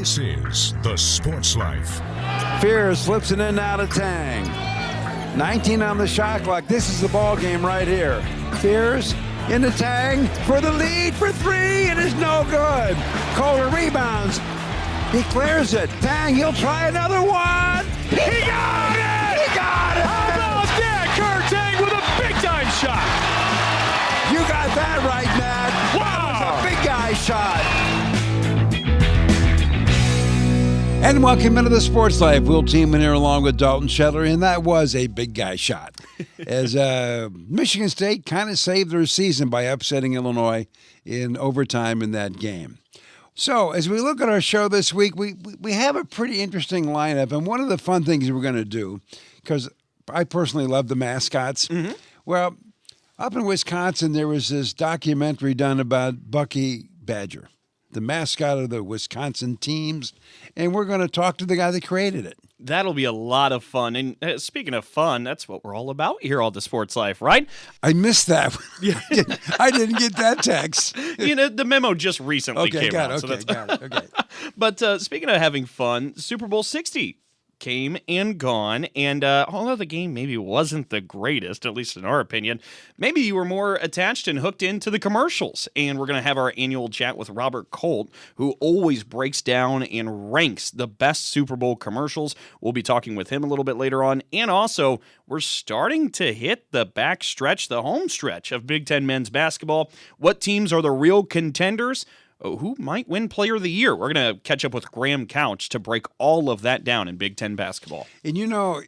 This is The Sports Life. Fears flips it in out of Tang. 19 on the shot clock. This is the ball game right here. Fears into Tang for the lead for three. It is no good. Kolt rebounds. He clears it. Tang, he'll try another one. He got it! He got it! How about that? Kurt Tang with a big-time shot. You got that right, Matt. Wow! That was a big guy shot. And welcome into the Sports Life. Will Teeman here along with Dalton Shetler, and that was a big guy shot. As Michigan State kind of saved their season by upsetting Illinois in overtime in that game. So as we look at our show this week, we have a pretty interesting lineup, and one of the fun things we're going to do, because I personally love the mascots, well, up in Wisconsin, there was this documentary done about Bucky Badger, the mascot of the Wisconsin teams, and we're going to talk to the guy that created it. That'll be a lot of fun. And speaking of fun, that's what we're all about here on The Sports Life, right? I missed that. I didn't get that text. You know, the memo just recently came out. Got it. Okay. But speaking of having fun, Super Bowl 60 came and gone, and although the game maybe wasn't the greatest, at least in our opinion, maybe you were more attached and hooked into the commercials. And we're going to have our annual chat with Robert Kolt, who always breaks down and ranks the best Super Bowl commercials. We'll be talking with him a little bit later on. And also, we're starting to hit the back stretch, the home stretch of Big Ten men's basketball. What teams are the real contenders? Who might win Player of the Year? We're going to catch up with Graham Couch to break all of that down in Big Ten basketball. And you know,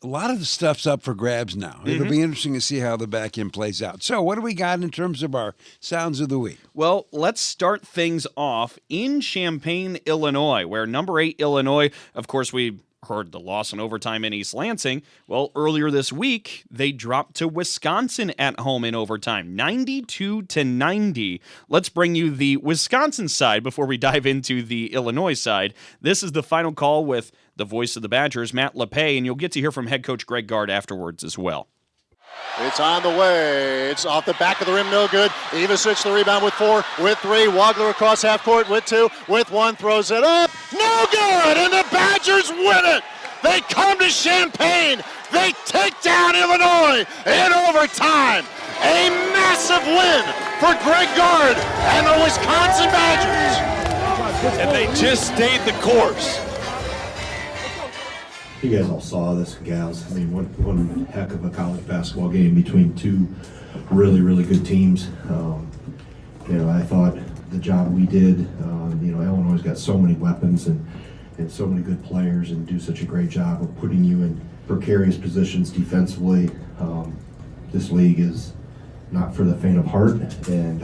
a lot of the stuff's up for grabs now. It'll be interesting to see how the back end plays out. So what do we got in terms of our Sounds of the Week? Well, let's start things off in Champaign, Illinois, where number 8 Illinois, of course, we heard the loss in overtime in East Lansing. Well, earlier this week, they dropped to Wisconsin at home in overtime, 92-90. Let's bring you the Wisconsin side before we dive into the Illinois side. This is the final call with the voice of the Badgers, Matt LePay, and you'll get to hear from head coach Greg Gard afterwards as well. It's on the way. It's off the back of the rim, no good. Ivasic the rebound with 4, with 3. Wagler across half court with 2, with 1, throws it up. No good, and the Badgers win it. They come to Champaign. They take down Illinois in overtime. A massive win for Greg Gard and the Wisconsin Badgers. And they just stayed the course. You guys all saw this, gals. I mean, one heck of a college basketball game between two really, really good teams. I thought the job we did, Illinois got so many weapons and so many good players and do such a great job of putting you in precarious positions defensively. This league is not for the faint of heart. And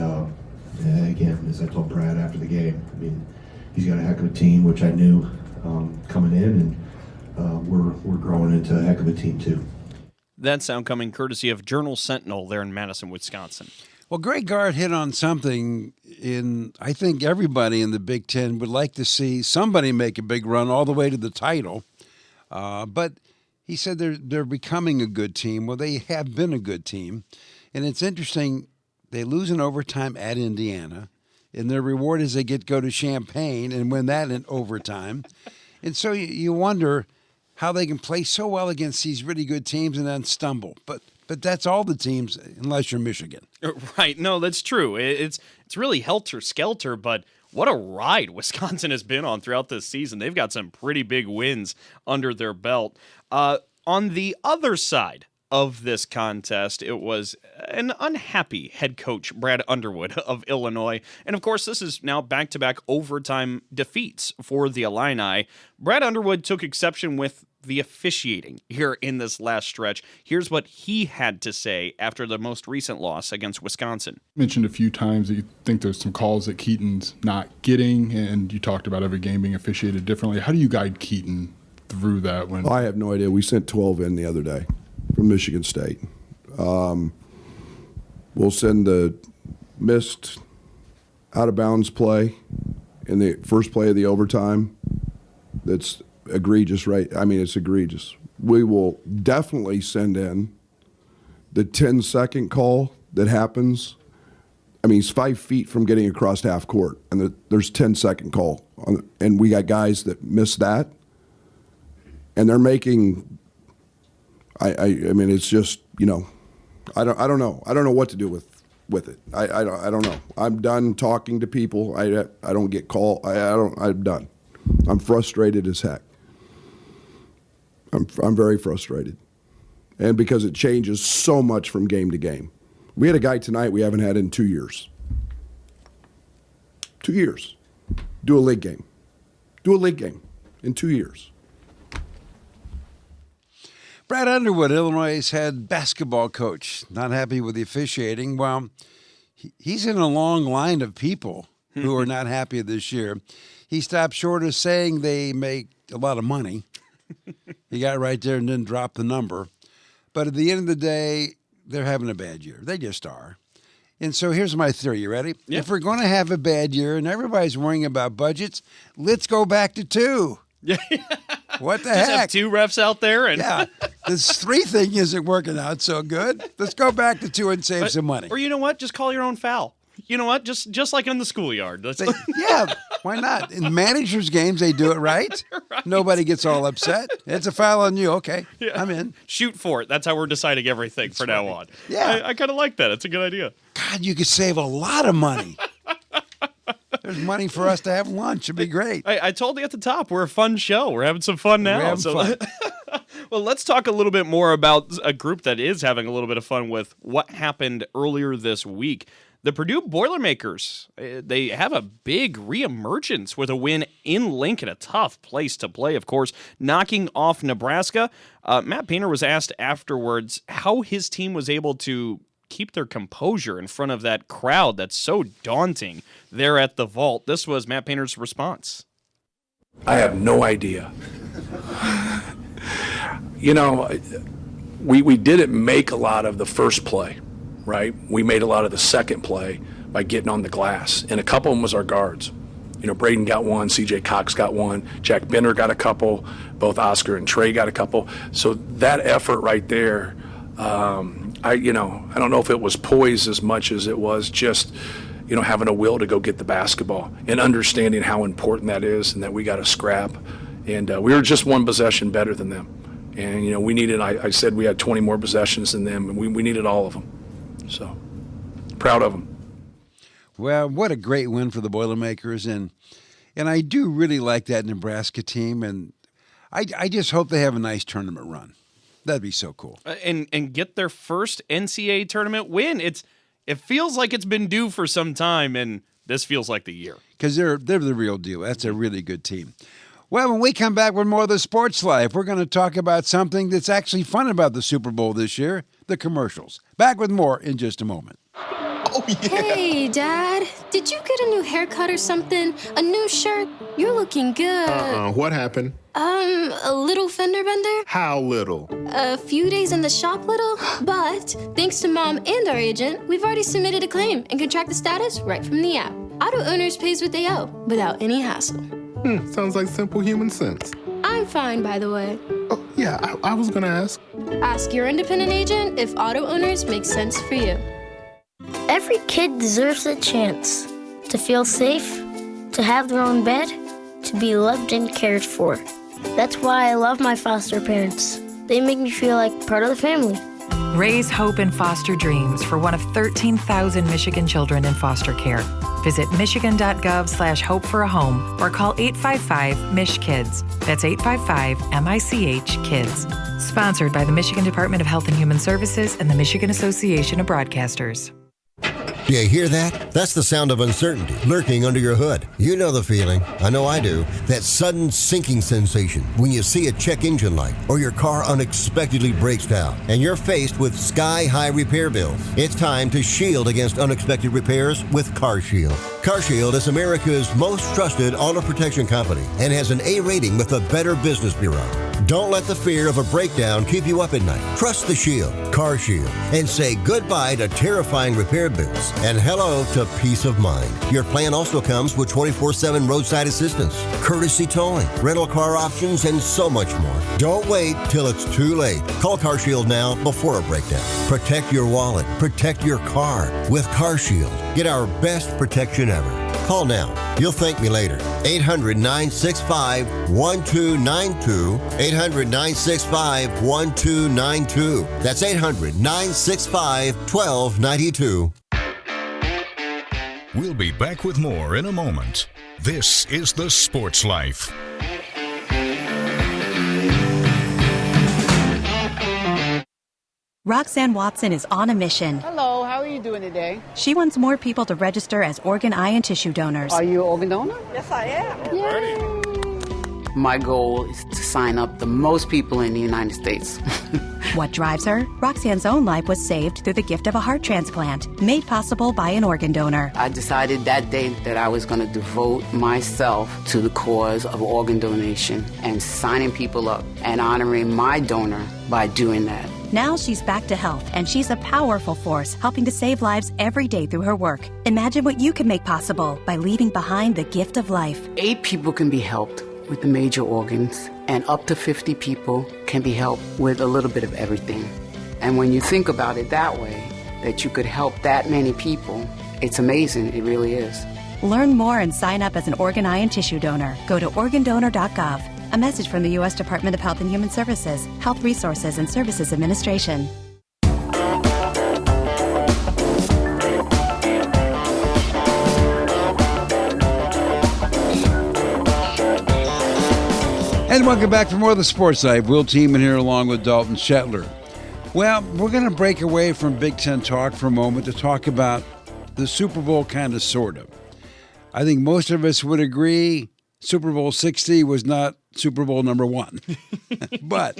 again, as I told Brad after the game, I mean, he's got a heck of a team, which I knew coming in, and we're growing into a heck of a team too. That sound coming courtesy of Journal Sentinel there in Madison, Wisconsin. Well, Greg Gard hit on something I think everybody in the Big Ten would like to see somebody make a big run all the way to the title. But he said they're becoming a good team. Well, they have been a good team. And it's interesting, they lose in overtime at Indiana, and their reward is they get to go to Champaign and win that in overtime. And so you wonder how they can play so well against these really good teams and then stumble. But that's all the teams, unless you're Michigan. Right. No, that's true. It's really helter-skelter, but what a ride Wisconsin has been on throughout this season. They've got some pretty big wins under their belt. On the other side of this contest, it was an unhappy head coach, Brad Underwood of Illinois. And of course, this is now back-to-back overtime defeats for the Illini. Brad Underwood took exception with the officiating here in this last stretch. Here's what he had to say after the most recent loss against Wisconsin. You mentioned a few times that you think there's some calls that Keaton's not getting, and you talked about every game being officiated differently. How do you guide Keaton through that? I have no idea. We sent 12 in the other day from Michigan State. We'll send the missed out-of-bounds play in the first play of the overtime. That's egregious, right? I mean, it's egregious. We will definitely send in the 10-second call that happens. I mean, he's 5 feet from getting across half court, and there's 10-second call and we got guys that miss that, and they're making. I mean, it's just, you know, I don't know. I don't know what to do with it. I don't know. I'm done talking to people. I don't get called. I'm done. I'm frustrated as heck. I'm very frustrated, and because it changes so much from game to game. We had a guy tonight we haven't had in 2 years. 2 years. Do a league game. Do a league game in 2 years. Brad Underwood, Illinois' head basketball coach, not happy with the officiating. Well, he's in a long line of people who are not happy this year. He stopped short of saying they make a lot of money. He got right there and didn't drop the number. But at the end of the day, they're having a bad year. They just are. And so here's my theory. You ready? Yeah. If we're going to have a bad year and everybody's worrying about budgets, let's go back to 2. Yeah. What the Just heck? have 2 refs out there. And Yeah. This 3 thing isn't working out so good. Let's go back to 2 and save some money. Or you know what? Just call your own foul. You know what? Just like in the schoolyard. Yeah, why not? In managers' games, they do it right. Right. Nobody gets all upset. It's a foul on you. Okay, Yeah. I'm in. Shoot for it. That's how we're deciding everything from now on. Yeah. I kind of like that. It's a good idea. God, you could save a lot of money. There's money for us to have lunch. It'd be great. I told you at the top, we're a fun show. We're having some fun now. We're having fun. Well, let's talk a little bit more about a group that is having a little bit of fun with what happened earlier this week. The Purdue Boilermakers, they have a big reemergence with a win in Lincoln, a tough place to play, of course, knocking off Nebraska. Matt Painter was asked afterwards how his team was able to keep their composure in front of that crowd that's so daunting there at the vault. This was Matt Painter's response. I have no idea. You know, we didn't make a lot of the first play, right? We made a lot of the second play by getting on the glass, and a couple of them was our guards. You know, Braden got one, C.J. Cox got one, Jack Bender got a couple, both Oscar and Trey got a couple. So that effort right there, I don't know if it was poise as much as it was just, you know, having a will to go get the basketball and understanding how important that is and that we got to scrap. And we were just one possession better than them. And, you know, we needed, I said we had 20 more possessions than them, and we needed all of them. So, proud of them. Well, what a great win for the Boilermakers. And I do really like that Nebraska team. And I just hope they have a nice tournament run. That'd be so cool. And get their first NCAA tournament win. It feels like it's been due for some time, and this feels like the year. Because they're the real deal. That's a really good team. Well, when we come back with more of the Sports Life, we're going to talk about something that's actually fun about the Super Bowl this year, the commercials. Back with more in just a moment. Oh, yeah. Hey, Dad. Did you get a new haircut or something? A new shirt? You're looking good. What happened? A little fender bender? How little? A few days in the shop little? But thanks to Mom and our agent, we've already submitted a claim and can track the status right from the app. Auto owners pays what they owe without any hassle. Sounds like simple human sense. I'm fine, by the way. Oh, yeah, I was gonna ask. Ask your independent agent if auto owners make sense for you. Every kid deserves a chance to feel safe, to have their own bed, to be loved and cared for. That's why I love my foster parents. They make me feel like part of the family. Raise hope and foster dreams for one of 13,000 Michigan children in foster care. Visit michigan.gov/hope for a home or call 855-MICH-KIDS. That's 855-MICH-KIDS. Sponsored by the Michigan Department of Health and Human Services and the Michigan Association of Broadcasters. Do you hear that? That's the sound of uncertainty lurking under your hood. You know the feeling. I know I do. That sudden sinking sensation when you see a check engine light or your car unexpectedly breaks down and you're faced with sky-high repair bills. It's time to shield against unexpected repairs with CarShield. CarShield is America's most trusted auto protection company and has an A rating with the Better Business Bureau. Don't let the fear of a breakdown keep you up at night. Trust the Shield, CarShield, and say goodbye to terrifying repair bills and hello to peace of mind. Your plan also comes with 24/7 roadside assistance, courtesy towing, rental car options, and so much more. Don't wait till it's too late. Call CarShield now before a breakdown. Protect your wallet. Protect your car with CarShield. Get our best protection ever. Call now. You'll thank me later. 800-965-1292. 800-965-1292. That's 800-965-1292. We'll be back with more in a moment. This is The Sports Life. Roxanne Watson is on a mission. Hello, how are you doing today? She wants more people to register as organ, eye, and tissue donors. Are you an organ donor? Yes, I am. Yay. My goal is to sign up the most people in the United States. What drives her? Roxanne's own life was saved through the gift of a heart transplant, made possible by an organ donor. I decided that day that I was going to devote myself to the cause of organ donation and signing people up and honoring my donor by doing that. Now she's back to health, and she's a powerful force helping to save lives every day through her work. Imagine what you can make possible by leaving behind the gift of life. 8 people can be helped with the major organs, and up to 50 people can be helped with a little bit of everything. And when you think about it that way, that you could help that many people, it's amazing. It really is. Learn more and sign up as an organ, eye, and tissue donor. Go to organdonor.gov. A message from the U.S. Department of Health and Human Services, Health Resources and Services Administration. And welcome back for more of the Sports Life. Will Tiemann here along with Dalton Shetler. Well, we're going to break away from Big Ten talk for a moment to talk about the Super Bowl, kind of, sort of. I think most of us would agree Super Bowl 60 was not Super Bowl number 1. But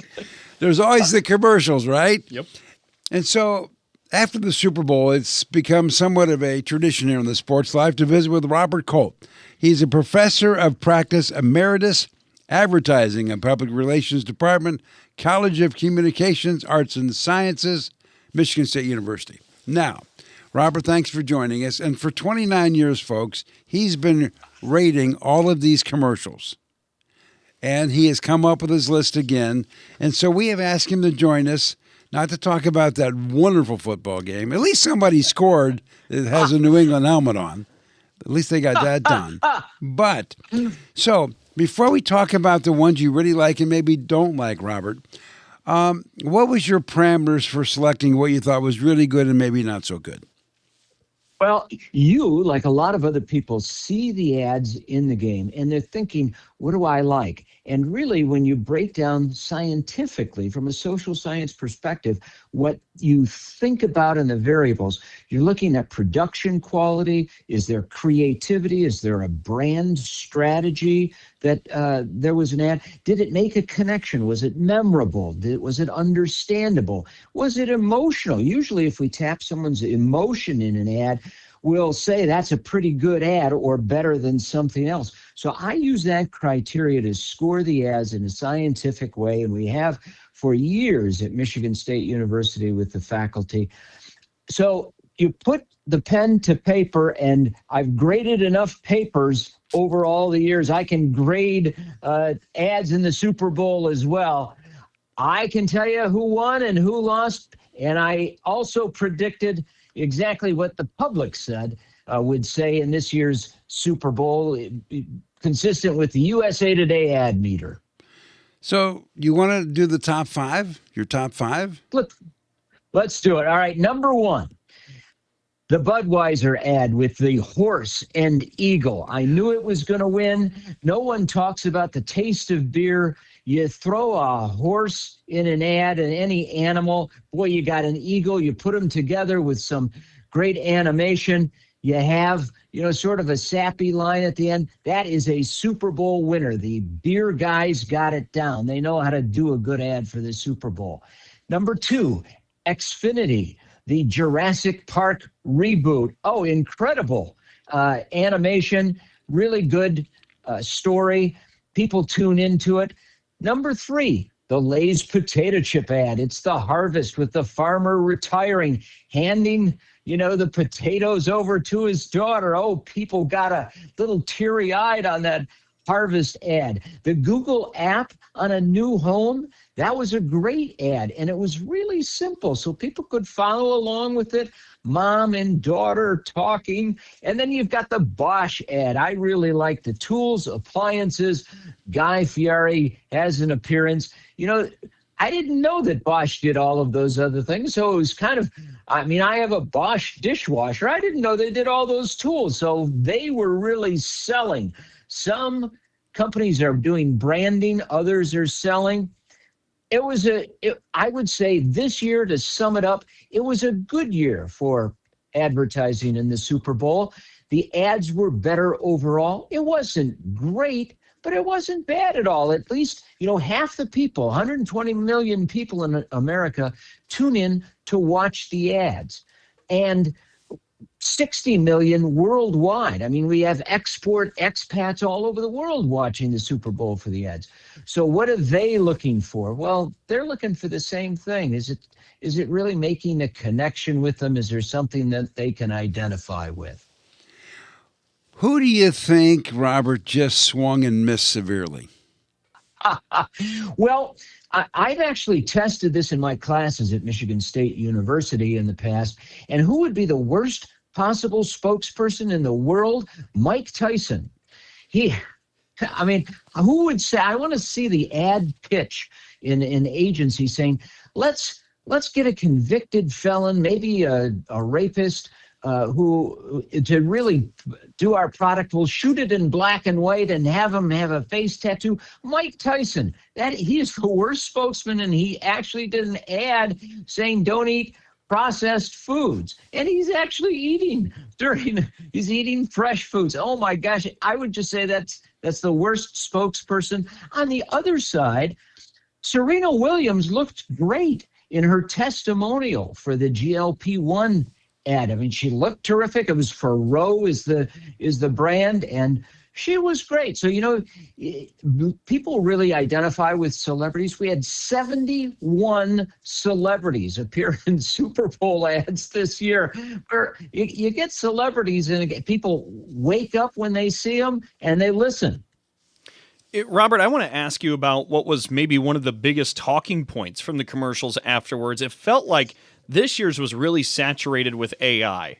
there's always the commercials, right? Yep. And so after the Super Bowl, it's become somewhat of a tradition here in the Sports Life to visit with Robert Kolt. He's a professor of practice, Emeritus, Advertising and Public Relations Department, College of Communications, Arts and Sciences, Michigan State University. Now, Robert, thanks for joining us. And for 29 years, folks, he's been rating all of these commercials. And he has come up with his list again. And so we have asked him to join us, not to talk about that wonderful football game. At least somebody scored that has a New England helmet on. At least they got that done. But, so before we talk about the ones you really like and maybe don't like, Robert, what was your parameters for selecting what you thought was really good and maybe not so good? Well, you, like a lot of other people, see the ads in the game and they're thinking, what do I like? And really, when you break down scientifically, from a social science perspective, what you think about in the variables, you're looking at production quality. Is there creativity? Is there a brand strategy that there was an ad? Did it make a connection? Was it memorable? Was it understandable? Was it emotional? Usually, if we tap someone's emotion in an ad, we'll say that's a pretty good ad or better than something else. So I use that criteria to score the ads in a scientific way, and we have for years at Michigan State University with the faculty. So you put the pen to paper, and I've graded enough papers over all the years. I can grade ads in the Super Bowl as well. I can tell you who won and who lost, and I also predicted exactly what the public said would say in this year's Super Bowl, consistent with the USA Today ad meter. So you want to do the top 5? Your top 5? Let's do it. All right, number 1. The Budweiser ad with the horse and eagle. I knew it was going to win. No one talks about the taste of beer. You throw a horse in an ad and any animal. Boy, you got an eagle. You put them together with some great animation. You have, sort of a sappy line at the end. That is a Super Bowl winner. The beer guys got it down. They know how to do a good ad for the Super Bowl. Number 2, Xfinity, the Jurassic Park reboot. Oh, incredible animation, really good story. People tune into it. Number 3, the Lay's potato chip ad. It's the harvest with the farmer retiring, handing, the potatoes over to his daughter. Oh, people got a little teary-eyed on that harvest ad. The Google app on a new home, that was a great ad, and it was really simple, so people could follow along with it, mom and daughter talking. And then you've got the Bosch ad. I really like the tools, appliances. Guy Fieri has an appearance. I didn't know that Bosch did all of those other things, so it was kind of, I have a Bosch dishwasher. I didn't know they did all those tools, so they were really selling. Some companies are doing branding, others are selling. I would say this year, to sum it up, it was a good year for advertising in the Super Bowl. The ads were better overall. It wasn't great, but it wasn't bad at all. At least, half the people, 120 million people in America, tune in to watch the ads. And 60 million worldwide. We have expats all over the world watching the Super Bowl for the ads. So what are they looking for? Well, they're looking for the same thing. Is it really making a connection with them? Is there something that they can identify with? Who do you think, Robert, just swung and missed severely? Well, I've actually tested this in my classes at Michigan State University in the past. And who would be the worst possible spokesperson in the world? Mike Tyson. Who would say, I want to see the ad pitch in an agency saying, let's get a convicted felon, maybe a rapist, who to really do our product. We'll shoot it in black and white and have him have a face tattoo. Mike Tyson, he is the worst spokesman, and he actually did an ad saying don't eat processed foods, and he's actually eating fresh foods. Oh my gosh, I would just say that's the worst spokesperson. On the other side, Serena Williams looked great in her testimonial for the GLP-1 ad. She looked terrific. It was for Roe is the brand, and she was great. So, people really identify with celebrities. We had 71 celebrities appear in Super Bowl ads this year, where you get celebrities and people wake up when they see them and they listen. Robert, I want to ask you about what was maybe one of the biggest talking points from the commercials afterwards. It felt like this year's was really saturated with AI.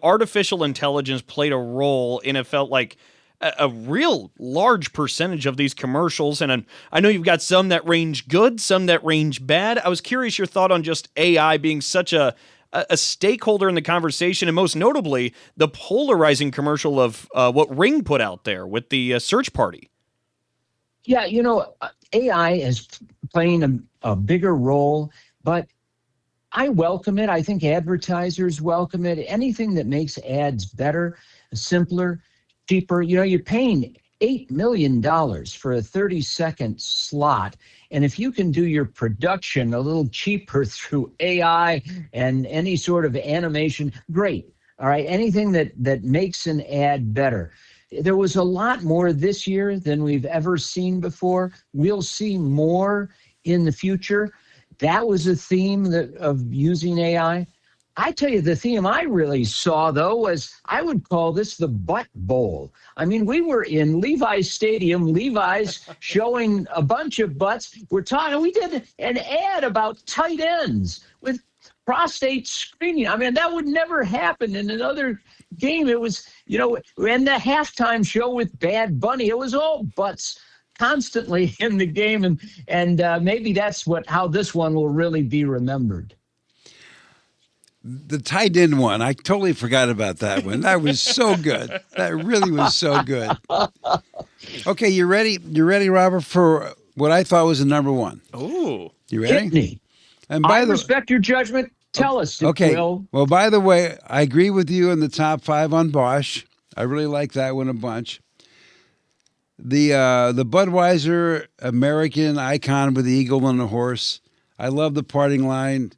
Artificial intelligence played a role, and it felt like a real large percentage of these commercials. And I know you've got some that range good, some that range bad. I was curious your thought on just AI being such a stakeholder in the conversation, and most notably, the polarizing commercial of what Ring put out there with the search party. Yeah, AI is playing a bigger role, but I welcome it. I think advertisers welcome it. Anything that makes ads better, simpler, cheaper. You're paying $8 million for a 30-second slot. And if you can do your production a little cheaper through AI and any sort of animation, great. All right. Anything that makes an ad better. There was a lot more this year than we've ever seen before. We'll see more in the future. That was a theme of using AI. I tell you, the theme I really saw, though, was I would call this the butt bowl. We were in Levi's Stadium, Levi's showing a bunch of butts. We did an ad about tight ends with prostate screening. That would never happen in another game. It was, and the halftime show with Bad Bunny, it was all butts constantly in the game, and maybe that's how this one will really be remembered. The tight end one, I totally forgot about that one. That was so good. That really was so good. Okay, you ready? You ready, Robert, for what I thought was the number one? Oh, you ready? Hit me. And I respect your judgment. Tell us, okay. Will. Well, by the way, I agree with you in the top 5 on Bosch. I really like that one a bunch. The Budweiser American icon with the eagle on the horse. I love the parting line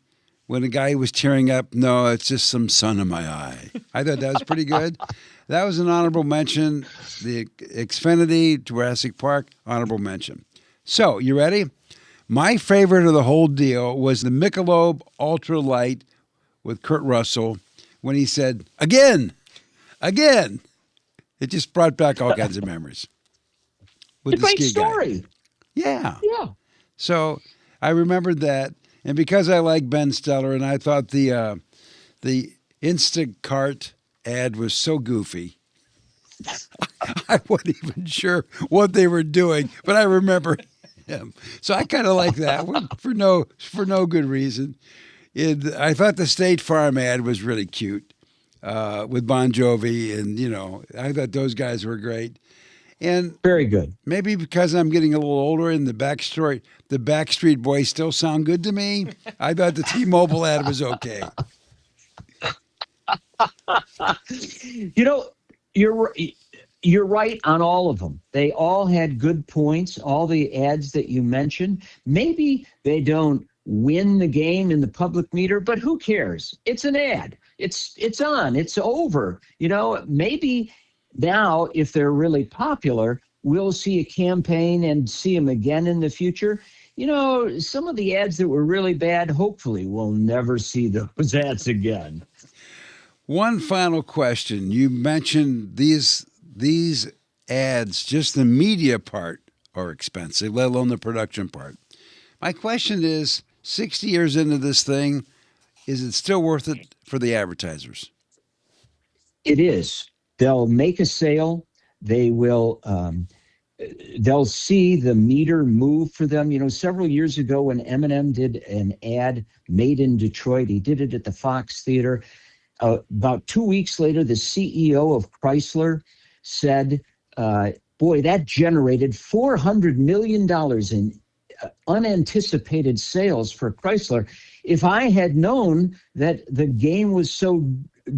when the guy was tearing up. No, it's just some sun in my eye. I thought that was pretty good. That was an honorable mention. The Xfinity, Jurassic Park, honorable mention. So, you ready? My favorite of the whole deal was the Michelob Ultra Light with Kurt Russell when he said, again. It just brought back all kinds of memories. with the great ski story. guy. Yeah. Yeah. So I remembered that, and because I like Ben Stiller, and I thought the Instacart ad was so goofy, I wasn't even sure what they were doing, but I remember him. So I kind of like that one for no good reason. I thought the State Farm ad was really cute with Bon Jovi, and I thought those guys were great. And very good. Maybe because I'm getting a little older and the Backstreet Boys still sound good to me, I thought the T-Mobile ad was okay. You're right on all of them. They all had good points, all the ads that you mentioned. Maybe they don't win the game in the public meter, but who cares? It's an ad. It's on. It's over. Maybe now, if they're really popular, we'll see a campaign and see them again in the future. Some of the ads that were really bad, hopefully we'll never see those ads again. One final question. You mentioned these ads, just the media part are expensive, let alone the production part. My question is, 60 years into this thing, is it still worth it for the advertisers? It is. They'll make a sale. They will. They'll see the meter move for them. Several years ago when Eminem did an ad made in Detroit, he did it at the Fox Theater. About 2 weeks later, the CEO of Chrysler said, boy, that generated $400 million in unanticipated sales for Chrysler. If I had known that the game was so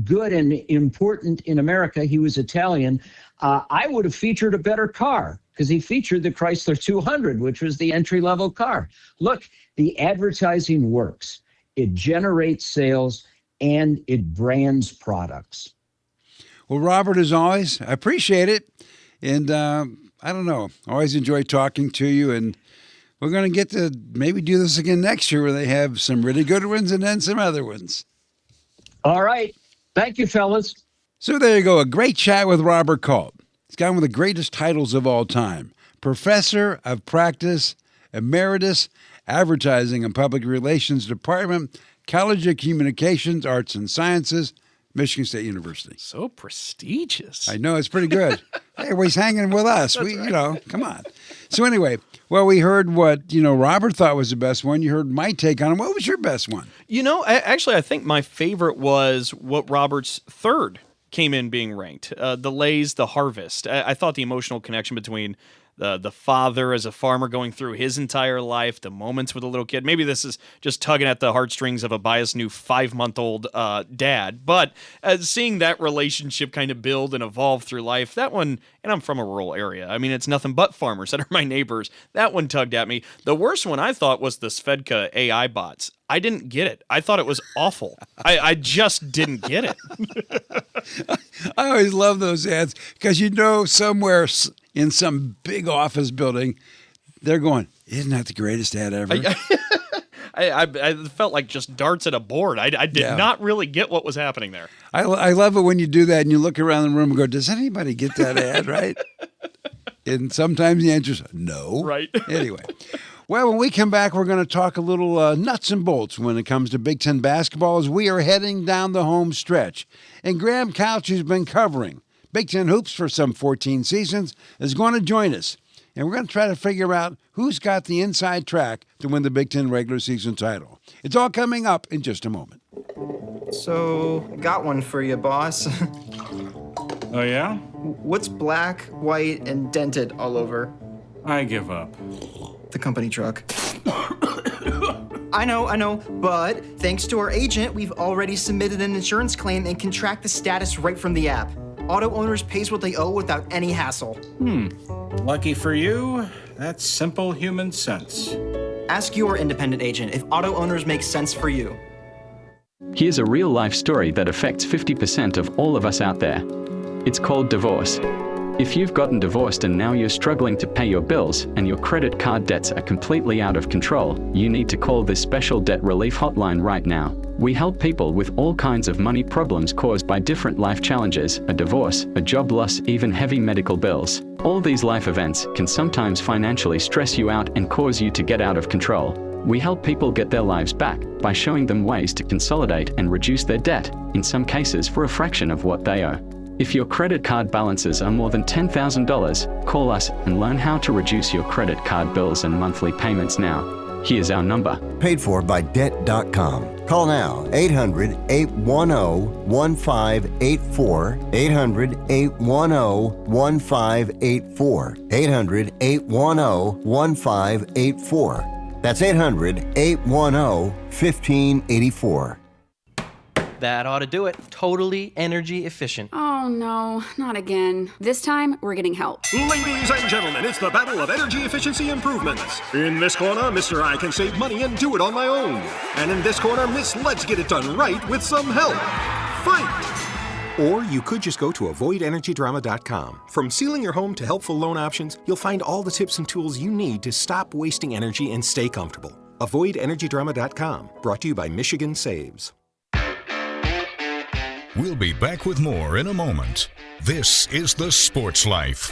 good and important in America, he was Italian, I would have featured a better car, because he featured the Chrysler 200, which was the entry-level car. Look, the advertising works. It generates sales, and it brands products. Well, Robert, as always, I appreciate it. And I don't know, I always enjoy talking to you. And we're going to get to maybe do this again next year where they have some really good ones and then some other ones. All right. Thank you, fellas. So there you go. A great chat with Robert Kolt. He's got one of the greatest titles of all time. Professor of Practice, Emeritus, Advertising and Public Relations Department, College of Communications, Arts and Sciences, Michigan State University. So prestigious. I know, it's pretty good. Hey, well, he's hanging with us. Come on. So anyway, well, we heard what, Robert thought was the best one. You heard my take on it. What was your best one? I think my favorite was what Robert's third came in being ranked. The Lays, The Harvest. I thought the emotional connection between the father as a farmer going through his entire life, the moments with a little kid. Maybe this is just tugging at the heartstrings of a biased new 5-month-old dad. But seeing that relationship kind of build and evolve through life, that one, and I'm from a rural area. I mean, it's nothing but farmers that are my neighbors. That one tugged at me. The worst one I thought was the Svedka AI bots. I didn't get it. I thought it was awful. I just didn't get it. I always love those ads because somewhere in some big office building, they're going, isn't that the greatest ad ever? I felt like just darts at a board. I did not really get what was happening there. I love it when you do that and you look around the room and go, does anybody get that ad, right? And sometimes the answer is no. Right. Anyway. Well, when we come back, we're going to talk a little nuts and bolts when it comes to Big Ten basketball as we are heading down the home stretch. And Graham Couch, who's been covering Big Ten hoops for some 14 seasons, is going to join us. And we're going to try to figure out who's got the inside track to win the Big Ten regular season title. It's all coming up in just a moment. So, got one for you, boss. Oh, yeah? What's black, white, and dented all over? I give up. The company truck. I know, but thanks to our agent, we've already submitted an insurance claim and can track the status right from the app. Auto owners pays what they owe without any hassle. Lucky for you, that's simple human sense. Ask your independent agent if auto owners make sense for you. Here's a real-life story that affects 50% of all of us out there. It's called divorce. If you've gotten divorced and now you're struggling to pay your bills and your credit card debts are completely out of control, you need to call this special debt relief hotline right now. We help people with all kinds of money problems caused by different life challenges, a divorce, a job loss, even heavy medical bills. All these life events can sometimes financially stress you out and cause you to get out of control. We help people get their lives back by showing them ways to consolidate and reduce their debt, in some cases for a fraction of what they owe. If your credit card balances are more than $10,000, call us and learn how to reduce your credit card bills and monthly payments now. Here's our number. Paid for by Debt.com. Call now, 800-810-1584, 800-810-1584, 800-810-1584. That's 800-810-1584. That ought to do it. Totally energy efficient. Oh no, not again. This time, we're getting help. Ladies and gentlemen, it's the battle of energy efficiency improvements. In this corner, Mr. I can save money and do it on my own. And in this corner, Miss Let's Get It Done Right with some help. Fight! Or you could just go to avoidenergydrama.com. From sealing your home to helpful loan options, you'll find all the tips and tools you need to stop wasting energy and stay comfortable. Avoidenergydrama.com. Brought to you by Michigan Saves. We'll be back with more in a moment. This is The Sports Life.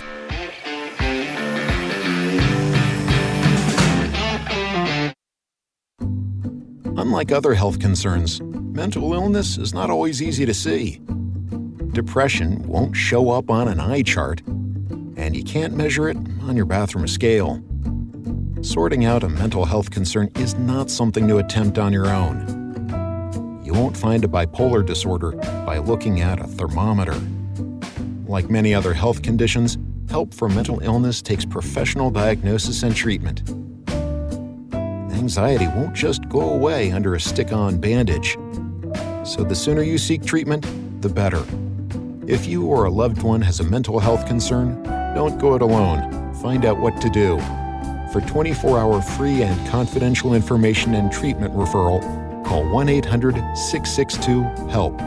Unlike other health concerns, mental illness is not always easy to see. Depression won't show up on an eye chart, and you can't measure it on your bathroom scale. Sorting out a mental health concern is not something to attempt on your own. You won't find a bipolar disorder by looking at a thermometer. Like many other health conditions, help for mental illness takes professional diagnosis and treatment. Anxiety won't just go away under a stick-on bandage. So the sooner you seek treatment, the better. If you or a loved one has a mental health concern, don't go it alone. Find out what to do. For 24-hour free and confidential information and treatment referral, call 1-800-662-HELP.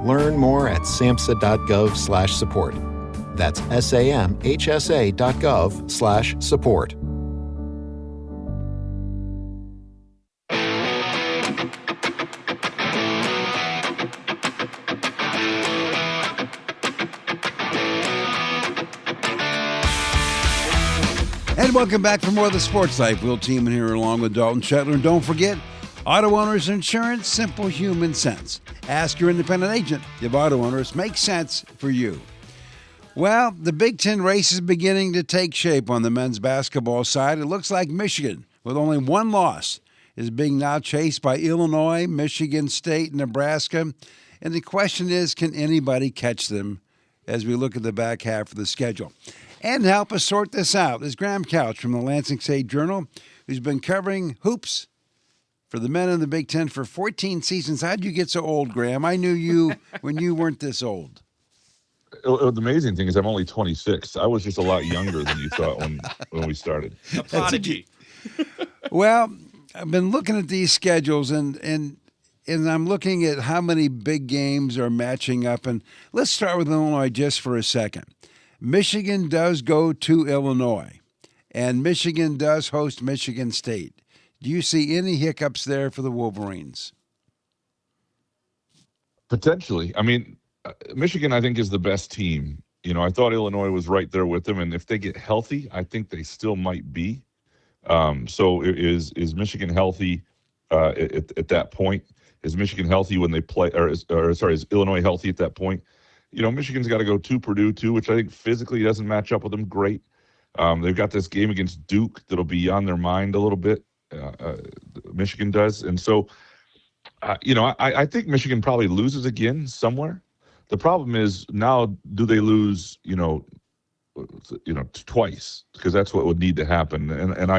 Learn more at samhsa.gov/support. That's samhsa.gov/support. And welcome back for more of the Sports Life. Will Teeman here along with Dalton Shetler. And don't forget, Auto Owners Insurance, simple human sense. Ask your independent agent if Auto Owners make sense for you. Well, the Big Ten race is beginning to take shape on the men's basketball side. It looks like Michigan, with only one loss, is being now chased by Illinois, Michigan State, Nebraska. And the question is, can anybody catch them as we look at the back half of the schedule? And to help us sort this out is Graham Couch from the Lansing State Journal, who's been covering hoops for the men in the Big Ten for 14 seasons. How'd you get so old, Graham? I knew you when you weren't this old. The amazing thing is I'm only 26. I was just a lot younger than you thought when we started. A prodigy. Well, I've been looking at these schedules, and I'm looking at how many big games are matching up. And let's start with Illinois just for a second. Michigan does go to Illinois, and Michigan does host Michigan State. Do you see any hiccups there for the Wolverines? Potentially. I mean, Michigan, I think, is the best team. You know, I thought Illinois was right there with them, and if they get healthy, I think they still might be. So is Michigan healthy at that point? Is Michigan healthy when they play? Is Illinois healthy at that point? You know, Michigan's got to go to Purdue, too, which I think physically doesn't match up with them great. They've got this game against Duke that'll be on their mind a little bit. Michigan does. And so, I think Michigan probably loses again somewhere. The problem is now, do they lose, twice? Because that's what would need to happen. And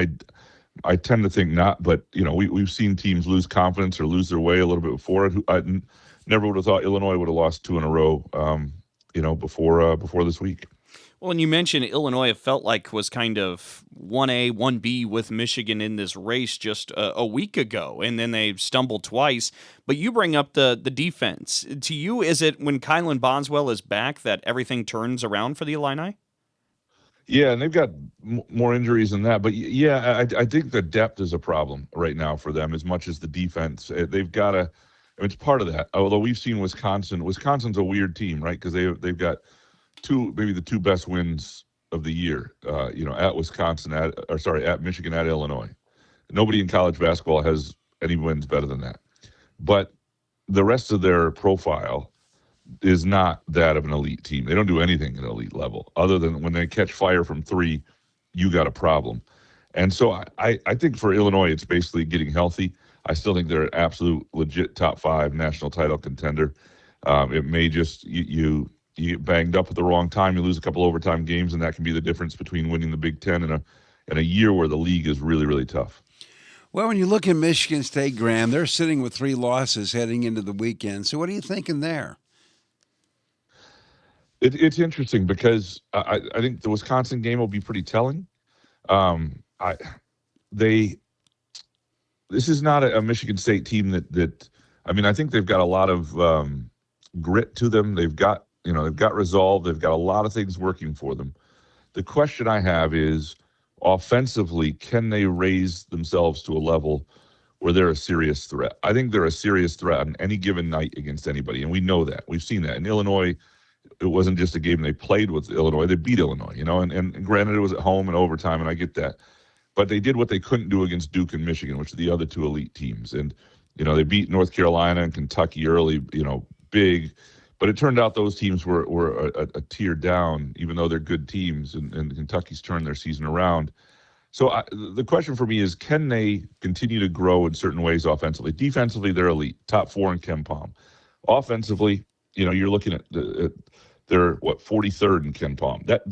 I tend to think not, but, we've seen teams lose confidence or lose their way a little bit before it. I never would have thought Illinois would have lost two in a row, before this week. Well, and you mentioned Illinois, it felt like was kind of 1A, 1B with Michigan in this race just a week ago, and then they stumbled twice. But you bring up the defense. To you, is it when Kylan Boswell is back that everything turns around for the Illini? Yeah, and they've got more injuries than that. But, yeah, I think the depth is a problem right now for them as much as the defense. They've got to it's part of that. Although we've seen Wisconsin. Wisconsin's a weird team, right? Because they've got maybe the two best wins of the year. At Wisconsin, at Michigan, at Illinois. Nobody in college basketball has any wins better than that. But the rest of their profile is not that of an elite team. They don't do anything at an elite level other than when they catch fire from three, you got a problem. And so I think for Illinois, it's basically getting healthy. I still think they're an absolute legit top 5 national title contender. It may just you get banged up at the wrong time. You lose a couple overtime games, and that can be the difference between winning the Big Ten and a year where the league is really, really tough. Well, when you look at Michigan State, Graham, they're sitting with 3 losses heading into the weekend. So what are you thinking there? It's interesting because I think the Wisconsin game will be pretty telling. This is not a Michigan State team that I think they've got a lot of grit to them. They've got resolve. They've got a lot of things working for them. The question I have is, offensively, can they raise themselves to a level where they're a serious threat? I think they're a serious threat on any given night against anybody, and we know that. We've seen that. In Illinois, it wasn't just a game they played with Illinois. They beat Illinois, and granted it was at home and overtime, and I get that. But they did what they couldn't do against Duke and Michigan, which are the other 2 elite teams. And, they beat North Carolina and Kentucky early, big. But it turned out those teams were a tier down, even though they're good teams, and Kentucky's turned their season around. So the question for me is, can they continue to grow in certain ways offensively? Defensively, they're elite, top 4 in Ken Palm. Offensively, you're looking at they're 43rd in Ken Palm. That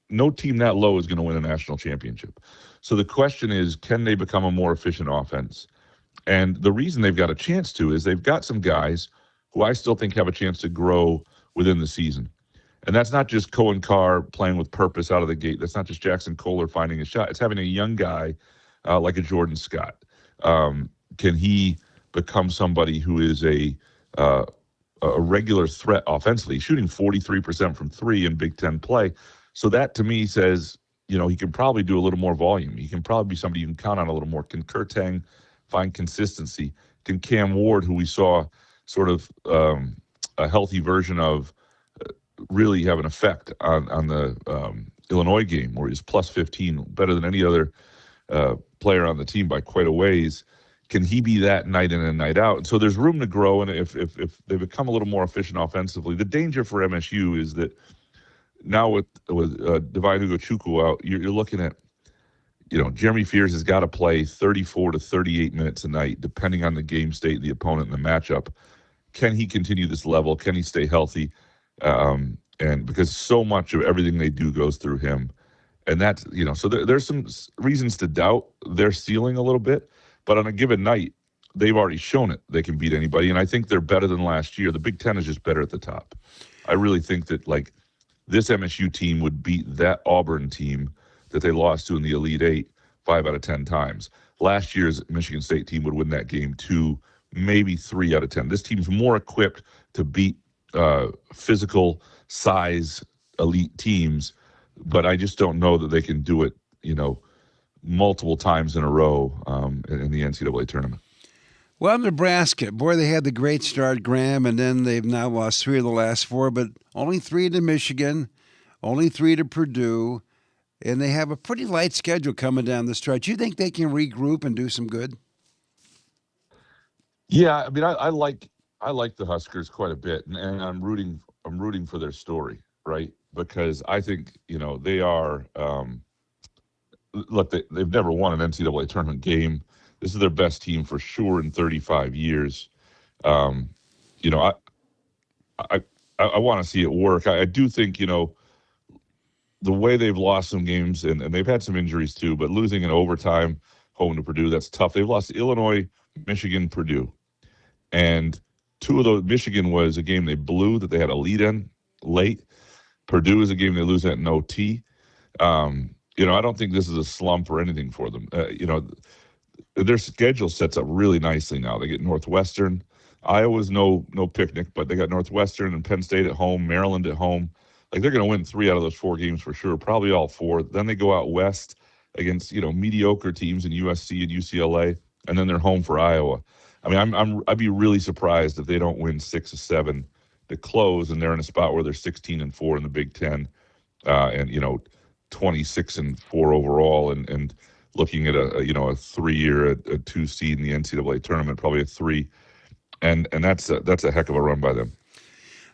no team that low is going to win a national championship. So the question is, can they become a more efficient offense? And the reason they've got a chance to is they've got some guys who I still think have a chance to grow within the season. And that's not just Cohen Carr playing with purpose out of the gate. That's not just Jackson Kohler finding a shot. It's having a young guy like a Jordan Scott. Can he become somebody who is a regular threat offensively, shooting 43% from 3 in Big Ten play? So that to me says, he can probably do a little more volume. He can probably be somebody you can count on a little more. Can Kurtang find consistency? Can Cam Ward, who we saw sort of a healthy version of, really have an effect on the Illinois game, where he's plus 15, better than any other player on the team by quite a ways? Can he be that night in and night out? And so there's room to grow, and if they become a little more efficient offensively, the danger for MSU is that now with Divine Ugochukwu out, you're looking at, Jeremy Fears has got to play 34 to 38 minutes a night, depending on the game state, the opponent, and the matchup. Can he continue this level? Can he stay healthy? And because so much of everything they do goes through him. And that's, so there's some reasons to doubt their ceiling a little bit. But on a given night, they've already shown it. They can beat anybody. And I think they're better than last year. The Big Ten is just better at the top. I really think that, this MSU team would beat that Auburn team that they lost to in the Elite Eight 5 out of 10 times. Last year's Michigan State team would win that game 2, maybe 3 out of 10. This team's more equipped to beat physical size elite teams, but I just don't know that they can do it, multiple times in a row in the NCAA tournament. Well, Nebraska, boy, they had the great start, Graham, and then they've now lost 3 of the last 4, but only 3 to Michigan, only 3 to Purdue, and they have a pretty light schedule coming down the stretch. You think they can regroup and do some good? Yeah, I like the Huskers quite a bit, and I'm rooting for their story, right? Because I think they are. Look, they've never won an NCAA tournament game. This is their best team for sure in 35 years. I want to see it work. I do think the way they've lost some games, and they've had some injuries too, but losing in overtime home to Purdue, that's tough. They've lost to Illinois, Michigan, Purdue. And 2 of those, Michigan was a game they blew that they had a lead in late. Purdue is a game they lose at an OT. I don't think this is a slump or anything for them. Their schedule sets up really nicely now. They get Northwestern. Iowa's no picnic, but they got Northwestern and Penn State at home, Maryland at home. They're going to win 3 out of those 4 games for sure, probably all 4. Then they go out west against mediocre teams in USC and UCLA, and then they're home for Iowa. I mean, I'd be really surprised if they don't win 6 or 7 to close, and they're in a spot where they're 16-4 in the Big Ten, and 26-4 overall, and looking at a 3-year, a 2 seed in the NCAA tournament, probably a 3, and that's a heck of a run by them.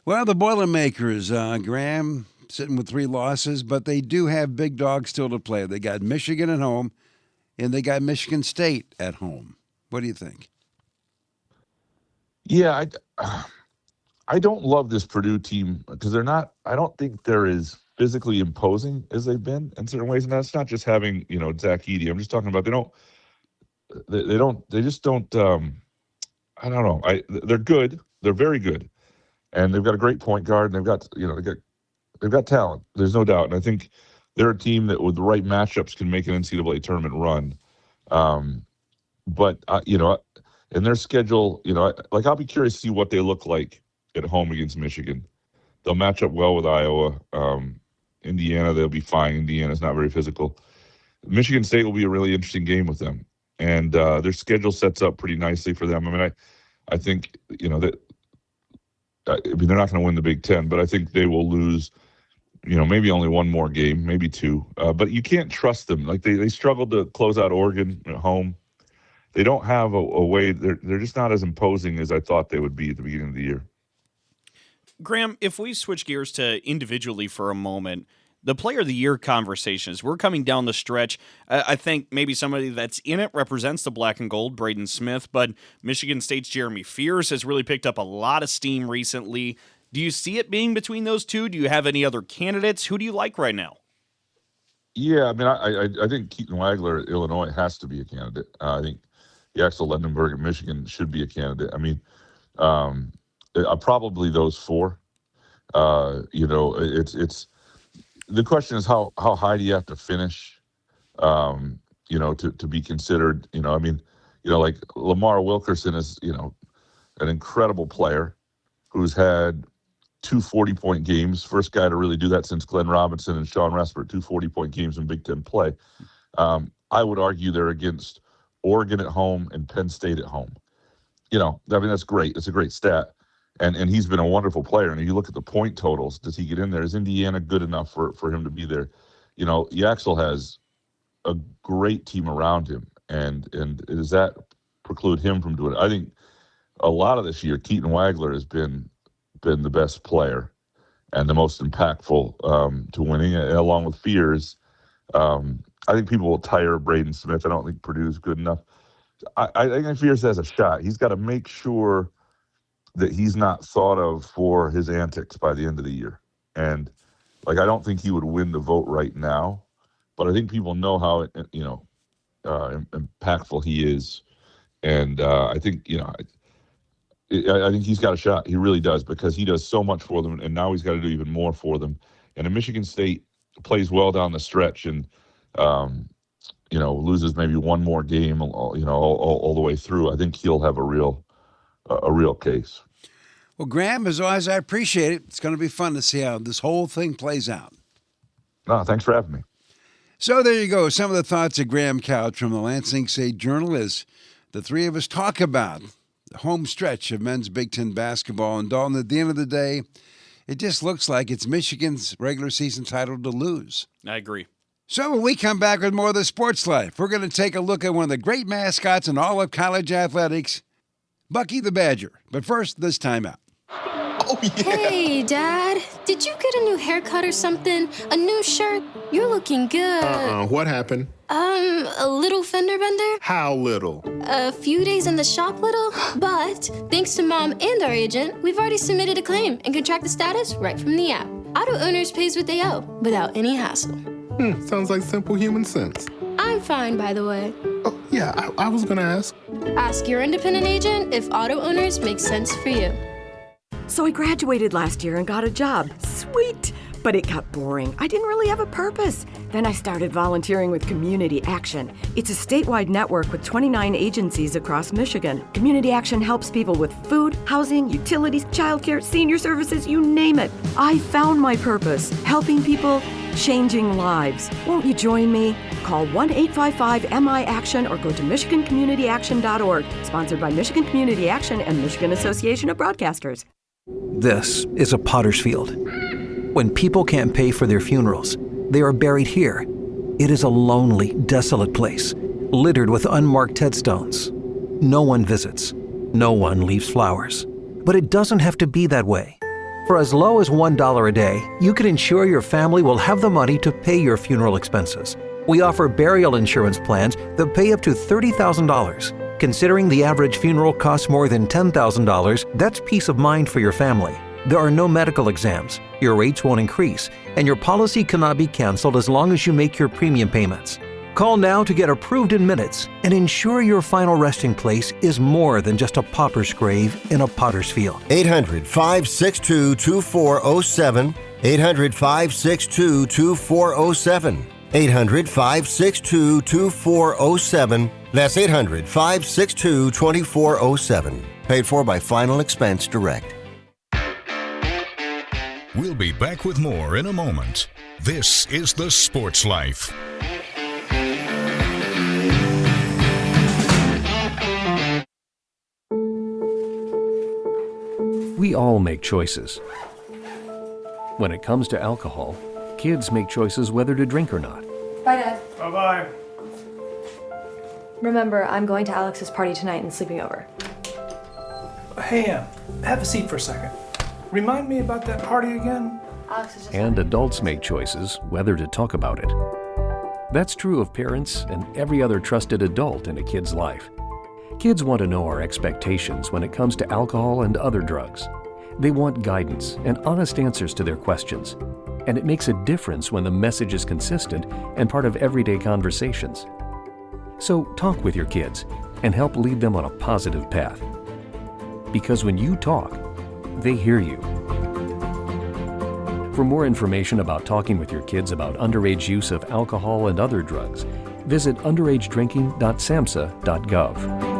Well, the Boilermakers, Graham, sitting with 3 losses, but they do have big dogs still to play. They got Michigan at home, and they got Michigan State at home. What do you think? Yeah, I don't love this Purdue team because they're not. I don't think they're as physically imposing as they've been in certain ways, and that's not just having Zach Edey. I'm just talking about they just don't. I don't know. They're good. They're very good, and they've got a great point guard, and they've got talent. There's no doubt, and I think they're a team that with the right matchups can make an NCAA tournament run. But in their schedule, I'll be curious to see what they look like at home against Michigan. They'll match up well with Iowa. Indiana, they'll be fine. Indiana's not very physical. Michigan State will be a really interesting game with them, and their schedule sets up pretty nicely for them. I mean, I think that. They're not going to win the Big Ten, but I think they will lose. Maybe only one more game, maybe 2. But you can't trust them. Like they struggled to close out Oregon at home. They don't have a way. They're just not as imposing as I thought they would be at the beginning of the year. Graham, if we switch gears to individually for a moment, the Player of the Year conversations, we're coming down the stretch. I think maybe somebody that's in it represents the black and gold, Braden Smith, but Michigan State's Jeremy Fears has really picked up a lot of steam recently. Do you see it being between those two? Do you have any other candidates? Who do you like right now? Yeah, I mean, I think Keaton Wagler at Illinois has to be a candidate. I think Axel Lendenberg at Michigan should be a candidate. I mean, probably those 4. It's the question is how high do you have to finish, to be considered. Like Lamar Wilkerson is, an incredible player who's had 2 40-point games. First guy to really do that since Glenn Robinson and Sean Respert, 2 40-point games in Big Ten play. I would argue they're against Oregon at home and Penn State at home. That's great. It's a great stat. And he's been a wonderful player. And if you look at the point totals, does he get in there? Is Indiana good enough for him to be there? Yaxel has a great team around him. And does that preclude him from doing it? I think a lot of this year, Keaton Wagler has been the best player and the most impactful to winning, along with Fears. I think people will tire Braden Smith. I don't think Purdue's good enough. I think Fears has a shot. He's got to make sure that he's not thought of for his antics by the end of the year. And, I don't think he would win the vote right now, but I think people know how, impactful he is. And I think, I think he's got a shot. He really does, because he does so much for them, and now he's got to do even more for them. And if Michigan State plays well down the stretch and, loses maybe one more game, all the way through, I think he'll have a real case. Well, Graham, as always, I appreciate it. It's going to be fun to see how this whole thing plays out. No, thanks for having me. So there you go. Some of the thoughts of Graham Couch from the Lansing State Journal as the 3 of us talk about the home stretch of men's Big Ten basketball. And Dalton, at the end of the day, it just looks like it's Michigan's regular season title to lose. I agree. So when we come back with more of the Sports Life, we're going to take a look at one of the great mascots in all of college athletics, Bucky the Badger. But first, this time out. Oh, yeah. Hey, Dad. Did you get a new haircut or something? A new shirt? You're looking good. What happened? A little fender bender? How little? A few days in the shop little. But thanks to Mom and our agent, we've already submitted a claim and can track the status right from the app. Auto Owners pays what they owe without any hassle. Sounds like simple human sense. I'm fine, by the way. Oh, yeah, I was going to ask. Ask your independent agent if Auto Owners makes sense for you. So I graduated last year and got a job. Sweet! But it got boring. I didn't really have a purpose. Then I started volunteering with Community Action. It's a statewide network with 29 agencies across Michigan. Community Action helps people with food, housing, utilities, childcare, senior services, you name it. I found my purpose, helping people changing lives. Won't you join me? Call 1-855-MI-ACTION or go to MichiganCommunityAction.org. Sponsored by Michigan Community Action and Michigan Association of Broadcasters. This is a potter's field. When people can't pay for their funerals, they are buried here. It is a lonely, desolate place, littered with unmarked headstones. No one visits. No one leaves flowers. But it doesn't have to be that way. For as low as $1 a day, you can ensure your family will have the money to pay your funeral expenses. We offer burial insurance plans that pay up to $30,000. Considering the average funeral costs more than $10,000, that's peace of mind for your family. There are no medical exams, your rates won't increase, and your policy cannot be canceled as long as you make your premium payments. Call now to get approved in minutes and ensure your final resting place is more than just a pauper's grave in a potter's field. 800-562-2407. 800-562-2407. 800-562-2407. That's 800-562-2407. Paid for by Final Expense Direct. We'll be back with more in a moment. This is The Sports Life. We all make choices. When it comes to alcohol, kids make choices whether to drink or not. Bye, Dad. Bye-bye. Remember, I'm going to Alex's party tonight and sleeping over. Hey, have a seat for a second. Remind me about that party again? Alex is just... And adults make choices whether to talk about it. That's true of parents and every other trusted adult in a kid's life. Kids want to know our expectations when it comes to alcohol and other drugs. They want guidance and honest answers to their questions. And it makes a difference when the message is consistent and part of everyday conversations. So talk with your kids and help lead them on a positive path. Because when you talk, they hear you. For more information about talking with your kids about underage use of alcohol and other drugs, visit underagedrinking.samhsa.gov.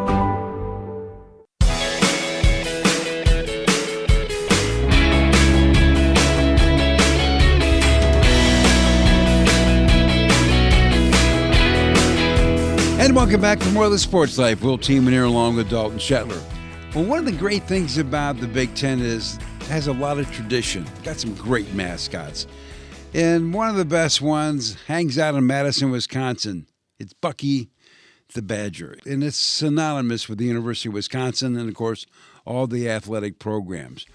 And welcome back for more of the Sports Life. Will Teeman here along with Dalton Shetler. Well, one of the great things about the Big Ten is it has a lot of tradition. Got some great mascots. And one of the best ones hangs out in Madison, Wisconsin. It's Bucky the Badger. And it's synonymous with the University of Wisconsin and, of course, all the athletic programs.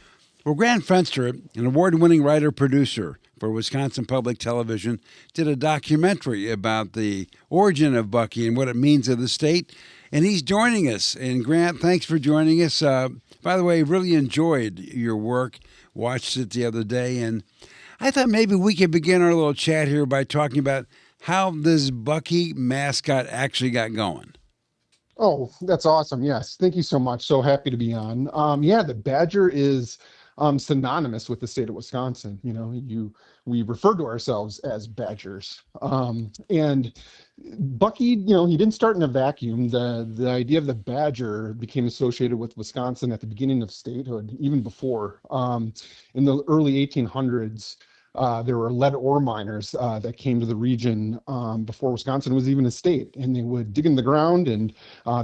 Well, Grant Fenster, an award-winning writer-producer for Wisconsin Public Television, did a documentary about the origin of Bucky and what it means to the state. And he's joining us. And Grant, thanks for joining us. By the way, really enjoyed your work. Watched it the other day. And I thought maybe we could begin our little chat here by talking about how this Bucky mascot actually got going. Oh, that's awesome. Yes. Thank you so much. So happy to be on. The Badger is synonymous with the state of Wisconsin. You know, we refer to ourselves as Badgers. And Bucky, you know, he didn't start in a vacuum. The idea of the Badger became associated with Wisconsin at the beginning of statehood, even before. In the early 1800s, there were lead ore miners that came to the region before Wisconsin was even a state, and they would dig in the ground, and